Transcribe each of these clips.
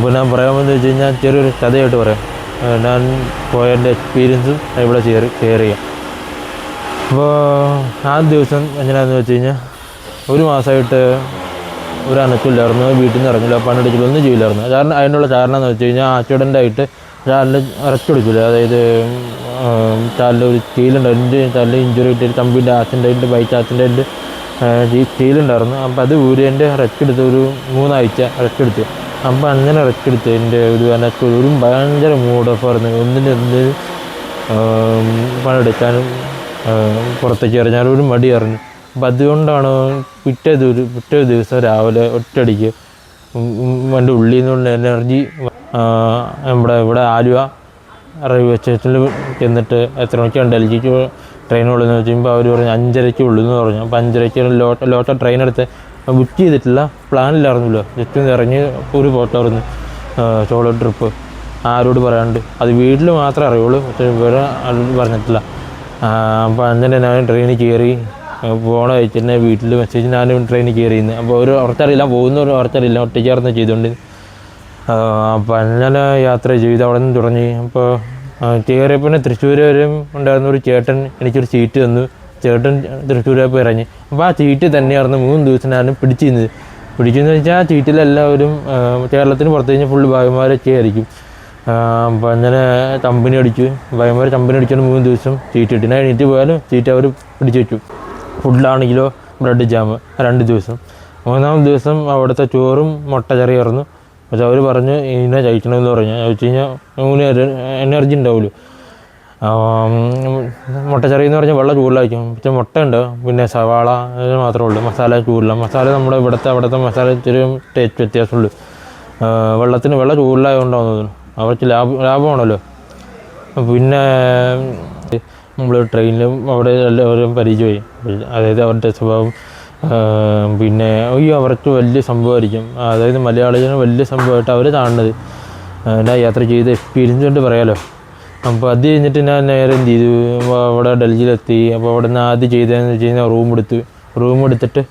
പിന്നെ പറയാമെന്ന് വെച്ച് കഴിഞ്ഞാൽ ചെറിയൊരു കഥയായിട്ട് പറയാം. ഞാൻ പോയതിൻ്റെ എക്സ്പീരിയൻസും ഇവിടെ ഷെയർ ചെയ്യാം. അപ്പോൾ ആ ദിവസം എങ്ങനെയാണെന്ന് വെച്ച് കഴിഞ്ഞാൽ ഒരു മാസമായിട്ട് ഒരു അനക്കില്ലായിരുന്നു, വീട്ടിൽ നിന്ന് ഇറങ്ങില്ല, പണിയെടുക്കില്ല, ഒന്നും ചെയ്യില്ലായിരുന്നു. അതിനുള്ള കാരണം എന്ന് വെച്ച് കഴിഞ്ഞാൽ ആക്സിഡൻ്റായിട്ട് കാലിൽ റെസ്റ്റ് എടുക്കില്ല. അതായത് കാലിൽ ഒരു സ്റ്റീലുണ്ടായിരുന്നു, കാലിൽ ഇഞ്ചുറി കിട്ടിയ കമ്പിൻ്റെ ആക്സിഡൻറ്റ്, ബൈക്ക് ആക്സിഡൻറ്റ് സ്റ്റീലുണ്ടായിരുന്നു. അപ്പോൾ അത് ഊരിൻ്റെ റെസ്റ്റ് എടുത്ത് ഒരു 3 ആഴ്ച റെസ്റ്റ് എടുത്ത്. അപ്പോൾ അങ്ങനെ റെസ്റ്റ് എടുത്ത് എൻ്റെ ഒരു ഭയങ്കര മൂഡ് ഓഫ് ആയിരുന്നു. എന്തിന് പണിയെടുക്കാനും പുറത്തേക്ക് ഇറങ്ങാനും ഒരു മടി അറിഞ്ഞു. അപ്പം അതുകൊണ്ടാണ് പിറ്റേ ദിവസം രാവിലെ ഒറ്റയടിക്ക് എൻ്റെ ഉള്ളിൽ നിന്നുള്ള എനർജി ഇവിടെ ആലുവ റെയിൽവേ സ്റ്റേഷനിൽ ചെന്നിട്ട് എത്ര മണിക്കാണ് ഡൽഹിക്ക് ട്രെയിൻ ഉള്ളതെന്ന് വെച്ച് കഴിയുമ്പോൾ അവർ പറഞ്ഞു 5:30 ഉള്ളൂന്ന് പറഞ്ഞു. അപ്പോൾ 5:30 ലോട്ട ട്രെയിൻ എടുത്ത് ബുക്ക് ചെയ്തിട്ടില്ല, പ്ലാനില്ലായിരുന്നല്ലോ. ജസ്റ്റ് ഒന്ന് ഇറങ്ങി ഒരു പോട്ടായിരുന്നു സോളോ ട്രിപ്പ്, ആരോട് പറയാണ്ട്. അത് വീട്ടിൽ മാത്രമേ അറിയുള്ളൂ, പക്ഷേ വേറെ പറഞ്ഞിട്ടില്ല. അപ്പോൾ അങ്ങനെ ഞാൻ ട്രെയിനിൽ കയറി പോകണ കഴിച്ച് തന്നെ വീട്ടിൽ മെസ്സേജ് ഞാനും ട്രെയിനിൽ കയറിയിരുന്നു. അപ്പോൾ ഉറച്ചറിയില്ല, പോകുന്നവരും ഉറച്ചറിയില്ല, ഒറ്റയ്ക്കായിരുന്നു ചെയ്തുകൊണ്ട്. അപ്പോൾ അങ്ങനെ യാത്ര ചെയ്ത് അവിടെ നിന്ന് തുടങ്ങി. അപ്പോൾ കയറിയപ്പോൾ തൃശ്ശൂർ വരെയും ഉണ്ടായിരുന്ന ഒരു ചേട്ടൻ എനിക്കൊരു സീറ്റ് തന്നു. ചേട്ടൻ തൃശ്ശൂരപ്പോൾ ഇറങ്ങി. അപ്പോൾ ആ സീറ്റ് തന്നെയായിരുന്നു 3 ദിവസം ഞാൻ പിടിച്ചെന്ന് വെച്ചാൽ ആ സീറ്റിലെല്ലാവരും കേരളത്തിന് പുറത്ത് കഴിഞ്ഞാൽ ഫുള്ള് ഭാഗന്മാരൊക്കെ ആയിരിക്കും. അപ്പോൾ അങ്ങനെ കമ്പനി അടിച്ചു, ഭാഗന്മാർ കമ്പനി അടിച്ചുകൊണ്ട് 3 ദിവസം സീറ്റ് കിട്ടി. ഞാൻ എണീറ്റ് പോയാലും സീറ്റ് അവർ പിടിച്ചു വെച്ചു. ഫുഡിലാണെങ്കിലോ ബ്രെഡ് ജാം 2 ദിവസം. 3-ാമത്തെ ദിവസം അവിടുത്തെ ചോറും മുട്ട കറിയായിരുന്നു. പക്ഷെ അവർ പറഞ്ഞു ഇതിനെ കഴിക്കണമെന്ന് പറഞ്ഞു. വെച്ച് കഴിഞ്ഞാൽ എനർജി ഉണ്ടാവുമല്ലോ. മുട്ടക്കറി എന്ന് പറഞ്ഞാൽ വെള്ളം ചൂടിലായിരിക്കും, പക്ഷേ മുട്ട ഉണ്ട്, പിന്നെ സവാള മാത്രമേ ഉള്ളൂ. മസാല ചൂടില്ല. മസാല നമ്മുടെ അവിടുത്തെ മസാല ഇത്തിരി ടേസ്റ്റ് വ്യത്യാസമുള്ളൂ. വെള്ളം ചൂടിലായതുകൊണ്ടാണെന്ന് തോന്നുന്നു. അവർക്ക് ലാഭമാണല്ലോ. പിന്നെ നമ്മൾ ട്രെയിനിലും അവിടെ എല്ലാവരും പരിചയമായി. അതായത് അവരുടെ സ്വഭാവം പിന്നെ അവർക്ക് വലിയ സംഭവമായിരിക്കും. അതായത് മലയാളികൾ വലിയ സംഭവമായിട്ട് അവർ കാണുന്നത്. ഞാൻ യാത്ര ചെയ്ത എക്സ്പീരിയൻസ് കൊണ്ട് പറയാമല്ലോ. അപ്പോൾ അത് കഴിഞ്ഞിട്ട് ഞാൻ നേരെ എന്ത് ചെയ്തു, അവിടെ ഡൽഹിയിലെത്തി. അപ്പോൾ അവിടെ നിന്ന് ആദ്യം ചെയ്തതെന്ന് വെച്ച് കഴിഞ്ഞാൽ റൂം എടുത്തിട്ട്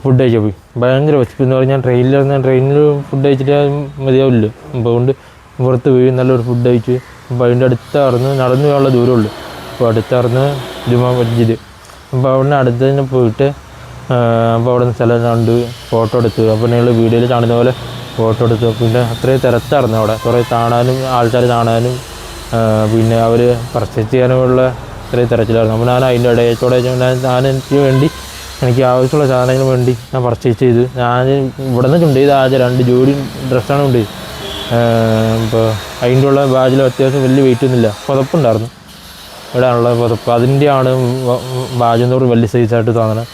ഫുഡ് കഴിക്കാൻ പോയി. ഭയങ്കര വിശപ്പെന്ന് പറഞ്ഞാൽ ട്രെയിനിൽ ഫുഡ് കഴിച്ചിട്ട് മതിയാവില്ലല്ലോ. അപ്പോൾ അതുകൊണ്ട് പുറത്ത് പോയി നല്ലൊരു ഫുഡ് കഴിച്ച്. അപ്പോൾ അതിൻ്റെ അടുത്തായിരുന്നു, നടന്നു പോകാനുള്ള ദൂരമുള്ളൂ. അപ്പോൾ അടുത്തായിരുന്നു ജുമാ മസ്ജിദ്. അപ്പോൾ അവിടെ നിന്ന് അടുത്ത് തന്നെ പോയിട്ട് അപ്പോൾ അവിടെ നിന്ന് സ്ഥലം കണ്ട് ഫോട്ടോ എടുത്തു. അപ്പോൾ നിങ്ങൾ വീഡിയോയിൽ കാണുന്ന പോലെ ഫോട്ടോ എടുത്തു. പിന്നെ അത്രയും തിരക്കായിരുന്നു അവിടെ, കുറേ ആൾക്കാർ കാണാനും പിന്നെ അവർ പർച്ചേസ് ചെയ്യാനുമുള്ള അത്രയും തിരച്ചിലായിരുന്നു. അപ്പോൾ ഞാൻ അതിൻ്റെ ഇടയത്തോടെ എനിക്ക് വേണ്ടി എനിക്ക് ആവശ്യമുള്ള സാധനങ്ങൾ വേണ്ടി ഞാൻ പർച്ചേസ് ചെയ്തു. ഞാൻ ഇവിടെ നിന്ന് ഉണ്ട് ചെയ്ത് ആദ്യം 2 ജോഡി ഡ്രസ്സാണ് ഉണ്ട്. ഇപ്പോൾ അതിൻ്റെ ഉള്ള ബാജിൽ അത്യാവശ്യം വലിയ വെയിറ്റ് ഒന്നുമില്ല, പുതപ്പുണ്ടായിരുന്നു ഇടാനുള്ള പുതപ്പ്. അതിൻ്റെയാണ് ബാജെന്ന് പറഞ്ഞ് വലിയ സൈസായിട്ട് തോന്നണം.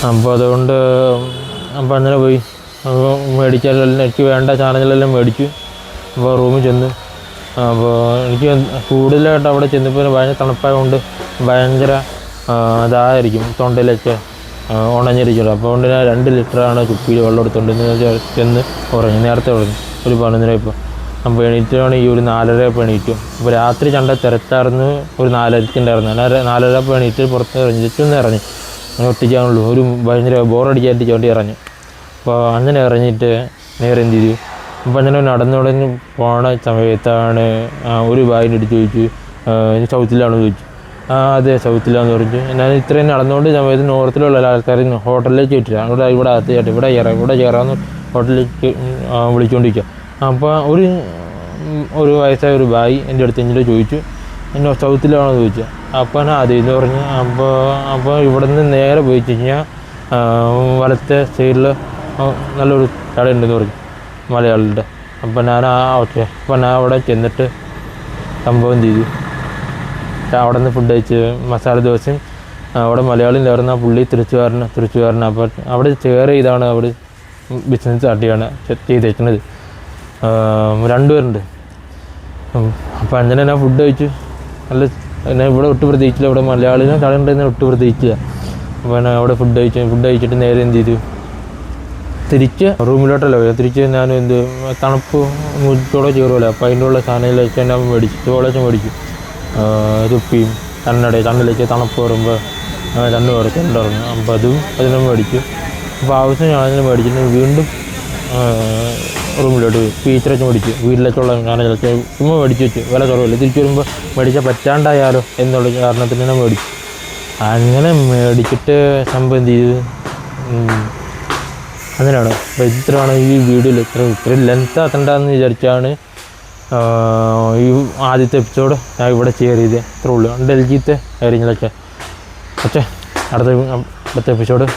അപ്പോൾ അതുകൊണ്ട് അപ്പോൾ അങ്ങനെ പോയി മേടിച്ചാലെല്ലാം എനിക്ക് വേണ്ട സാധനങ്ങളെല്ലാം മേടിച്ചു. അപ്പോൾ റൂമിൽ ചെന്ന് അപ്പോൾ എനിക്ക് കൂടുതലായിട്ട് അവിടെ ചെന്നപ്പോൾ ഭയങ്കര തണുപ്പായതുകൊണ്ട് ഭയങ്കര ഇതായിരിക്കും, തൊണ്ടയിലൊക്കെ ഉണഞ്ഞിരിക്കുമല്ലോ. അപ്പോൾ കൊണ്ട് ഞാൻ 2 ലിറ്ററാണ് കുപ്പിയിൽ വെള്ളം എടുത്തുകൊണ്ട് ചെന്ന് നേരത്തെ ഉറങ്ങി ഒരു 11:30 ഇപ്പോൾ. അപ്പോൾ എണീറ്റാണ് ഈ ഒരു 4:30 എണീറ്റു. അപ്പോൾ രാത്രി കണ്ട തിരക്കായിരുന്നു, ഒരു 4:30 ഉണ്ടായിരുന്നു. 4:30 എണീറ്റ് പുറത്ത് ഇറങ്ങി ഇറങ്ങി ഒട്ടിക്കാനുള്ളൂ. ഒരു ഭയങ്കര ബോറടിക്കായിട്ട് ചവിട്ടി ഇറങ്ങി. അപ്പോൾ അങ്ങനെ ഇറങ്ങിയിട്ട് നേരെ എന്ത് ചെയ്തു, അപ്പോൾ അങ്ങനെ നടന്നുടഞ്ഞ് പോണ സമയത്താണ് ഒരു ബാഗിൻ്റെ അടുത്ത് ചോദിച്ചു സൗത്തിലാണെന്ന് ചോദിച്ചു. അതെ സൗത്തിലാന്ന് പറഞ്ഞു. ഞാൻ ഇത്രയും നടന്നുകൊണ്ട് സമയത്ത് നോർത്തിലുള്ള ആൾക്കാർ ഹോട്ടലിലേക്ക് ഇട്ടില്ല, ഇവിടെ അകത്ത് ചേട്ടാ ഇവിടെ കയറാമെന്ന് ഹോട്ടലിലേക്ക് വിളിച്ചുകൊണ്ടിരിക്കുക. അപ്പോൾ ഒരു വയസ്സായ ഒരു ബായി എൻ്റെ അടുത്ത് എന്നിട്ട് ചോദിച്ചു എന്നെ സൗത്തിലാണോ ചോദിച്ചു. അപ്പോൾ ഞാൻ അതെന്ന് പറഞ്ഞു. അപ്പോൾ ഇവിടെ നിന്ന് നേരെ പോയി കഴിഞ്ഞാൽ വലത്തെ സൈഡിൽ നല്ലൊരു കടയുണ്ടെന്ന് പറഞ്ഞു മലയാളികളുടെ. അപ്പോൾ ഞാൻ ഓക്കെ. അപ്പോൾ ഞാൻ അവിടെ ചെന്നിട്ട് സംഭവം ചെയ്തു. അവിടെ നിന്ന് ഫുഡ് കഴിച്ച് മസാല ദോശയും അവിടെ മലയാളി നേർന്ന പുള്ളി തൃശ്ശൂർകാരൻ. അപ്പോൾ അവിടെ ഷെയർ ചെയ്താണ് അവിടെ ബിസിനസ് സ്റ്റാർട്ട് ചെയ്തേക്കുന്നത്. 2 പേരുണ്ട്. അപ്പോൾ അങ്ങനെ ഞാൻ ഫുഡ് കഴിച്ചു. നല്ല എന്നെ ഇവിടെ ഒട്ടും പ്രതീക്ഷിച്ചില്ല, ഇവിടെ മലയാളിനെ കടയുണ്ടെന്ന് ഒട്ടും പ്രതീക്ഷിച്ചില്ല. അപ്പോൾ ഞാൻ അവിടെ ഫുഡ് കഴിച്ചിട്ട് നേരെ എന്ത് ചെയ്തു, തിരിച്ച് റൂമിലോട്ടല്ല പോയി. തിരിച്ച് ഞാൻ തണുപ്പ് മുറ്റോടെ ചേരുമല്ലോ. അപ്പോൾ അതിൻ്റെ ഉള്ള സാധനങ്ങളൊക്കെ ഞാൻ മേടിച്ചു. തുപ്പിയും കണ്ണിലേക്ക് തണുപ്പ് വരുമ്പോൾ കണ്ണ് കുറച്ചുണ്ടായിരുന്നു. അപ്പോൾ അതിനും മേടിച്ചു. അപ്പോൾ ആവശ്യം ചാനൽ മേടിച്ചിട്ട് വീണ്ടും റൂമിലോട്ട് പോയി ഫീച്ചറൊക്കെ മേടിച്ചു. വീട്ടിലേക്കുള്ള ചാനലൊക്കെ ചുമ്മാ മേടിച്ച് വെച്ചു. വില കുറവില്ല. തിരിച്ചു വരുമ്പോൾ മേടിച്ചാൽ പറ്റാണ്ടായാലോ എന്നുള്ള കാരണത്തിന് തന്നെ മേടിച്ചു. അങ്ങനെ മേടിച്ചിട്ട് സംഭവം എന്ത് ചെയ്തു, അങ്ങനെയാണ്. അപ്പോൾ ഇത്രയാണ് ഈ വീഡിയോയിൽ ഇത്രയും ലെങ്ത് ആക്കണ്ടെന്ന് വിചാരിച്ചാണ് ഈ ആദ്യത്തെ എപ്പിസോഡ് ഞാൻ ഇവിടെ ഷെയർ ചെയ്തത്. ഇത്രേ ഉള്ളൂ. ഡൽഹിത്തെ കാര്യങ്ങളൊക്കെ. പക്ഷേ അടുത്ത എപ്പിസോഡ്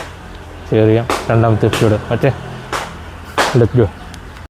ഷെയർ ചെയ്യാം. രണ്ടാമത്തെ എപ്പിസോഡ്. പക്ഷേ ലെറ്റ്സ് ഗോ.